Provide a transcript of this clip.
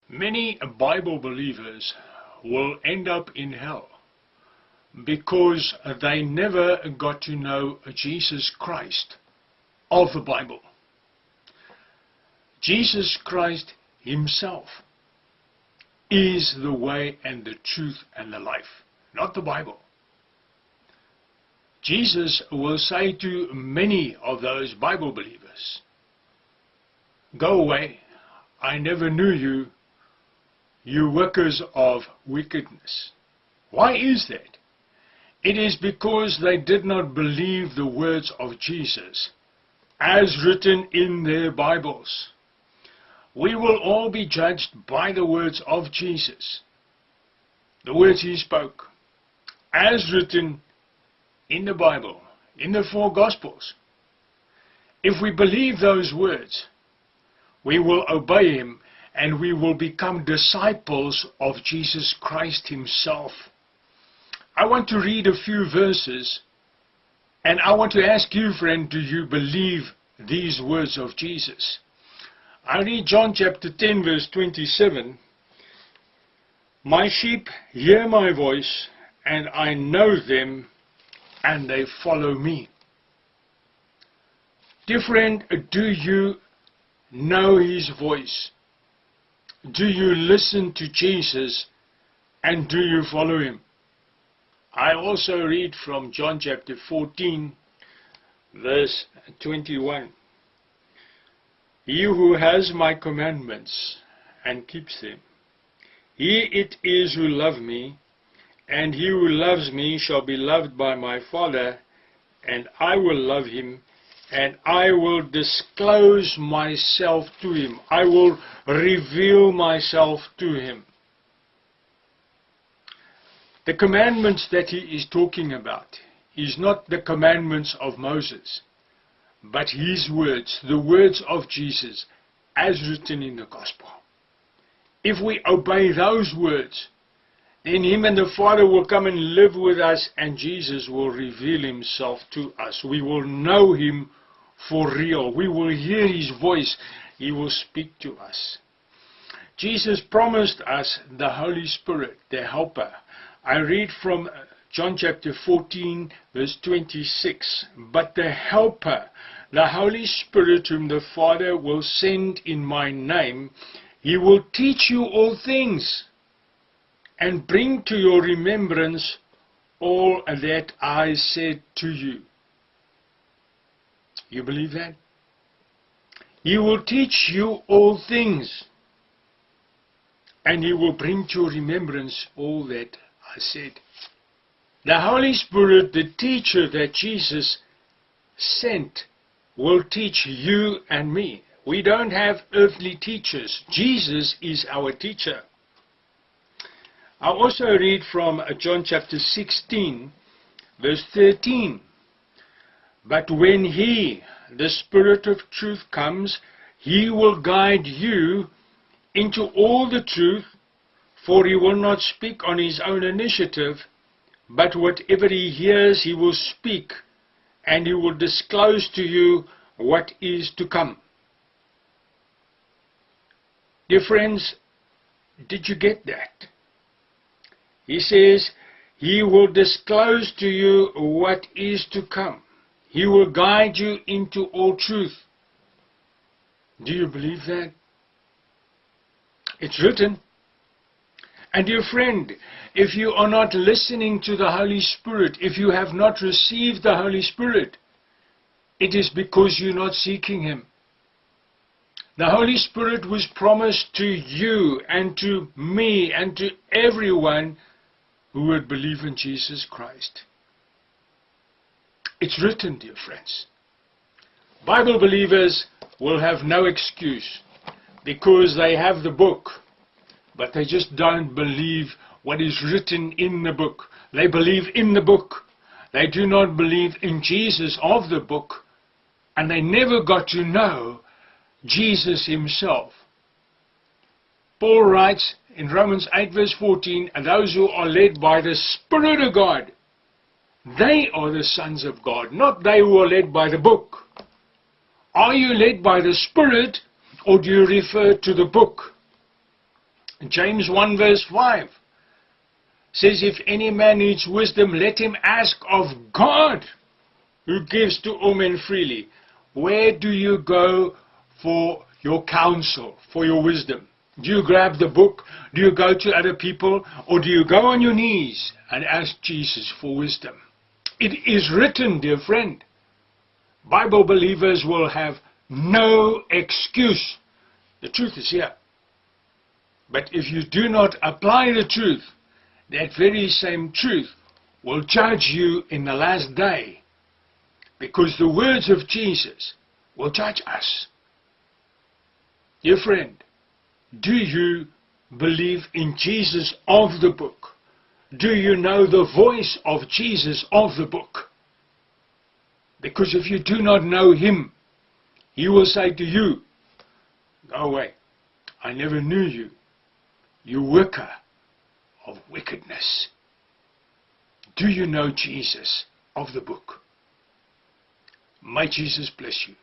Many Bible believers will end up in hell because they never got to know Jesus Christ of the Bible. Jesus Christ himself is the way and the truth and the life, not the Bible. Jesus will say to many of those Bible believers, "Go away, I never knew you, you workers of wickedness." Why is that? It is because they did not believe the words of Jesus as written in their Bibles. We will all be judged by the words of Jesus, the words he spoke, as written in the Bible, in the 4 Gospels. If we believe those words, we will obey him and we will become disciples of Jesus Christ himself. I want to read a few verses, and I want to ask you, friend, do you believe these words of Jesus? I read John chapter 10 verse 27. "My sheep hear my voice, and I know them, and they follow me." Dear friend, do you know his voice? Do you listen to Jesus, and do you follow him? I also read from John chapter 14 verse 21. "He who has my commandments and keeps them, he it is who loves me, and he who loves me shall be loved by my Father, and I will love him, and I will disclose myself to him." I will reveal myself to him. The commandments that he is talking about is not the commandments of Moses, but his words, the words of Jesus, as written in the Gospel. If we obey those words, then him and the Father will come and live with us, and Jesus will reveal himself to us. We will know him for real. We will hear his voice. He will speak to us. Jesus promised us the Holy Spirit, the Helper. I read from John chapter 14 verse 26. "But the Helper, the Holy Spirit, whom the Father will send in my name, he will teach you all things, and bring to your remembrance all that I said to you." You believe that? He will teach you all things, and he will bring to your remembrance all that I said. The Holy Spirit, the teacher that Jesus sent, will teach you and me. We don't have earthly teachers. Jesus is our teacher. I also read from John chapter 16, verse 13. "But when he, the Spirit of truth, comes, he will guide you into all the truth, for he will not speak on his own initiative, but whatever he hears he will speak, and he will disclose to you what is to come." Dear friends, did you get that? He says, he will disclose to you what is to come. He will guide you into all truth. Do you believe that? It's written. And dear friend, if you are not listening to the Holy Spirit, if you have not received the Holy Spirit, it is because you're not seeking him. The Holy Spirit was promised to you and to me and to everyone who would believe in Jesus Christ. It's written, dear friends. Bible believers will have no excuse because they have the book, but they just don't believe what is written in the book. They believe in the book. They do not believe in Jesus of the book, and they never got to know Jesus himself. Paul writes in Romans 8 verse 14, "And those who are led by the Spirit of God, they are the sons of God," not they who are led by the book. Are you led by the Spirit, or do you refer to the book? James 1 verse 5 says, if any man needs wisdom, let him ask of God, who gives to all men freely. Where do you go for your counsel, for your wisdom? Do you grab the book? Do you go to other people? Or do you go on your knees and ask Jesus for wisdom? It is written, dear friend, Bible believers will have no excuse. The truth is here. But if you do not apply the truth, that very same truth will judge you in the last day. Because the words of Jesus will judge us. Dear friend, do you believe in Jesus of the book? Do you know the voice of Jesus of the book? Because if you do not know him, he will say to you, go away, I never knew you, you worker of wickedness. Do you know Jesus of the book? May Jesus bless you.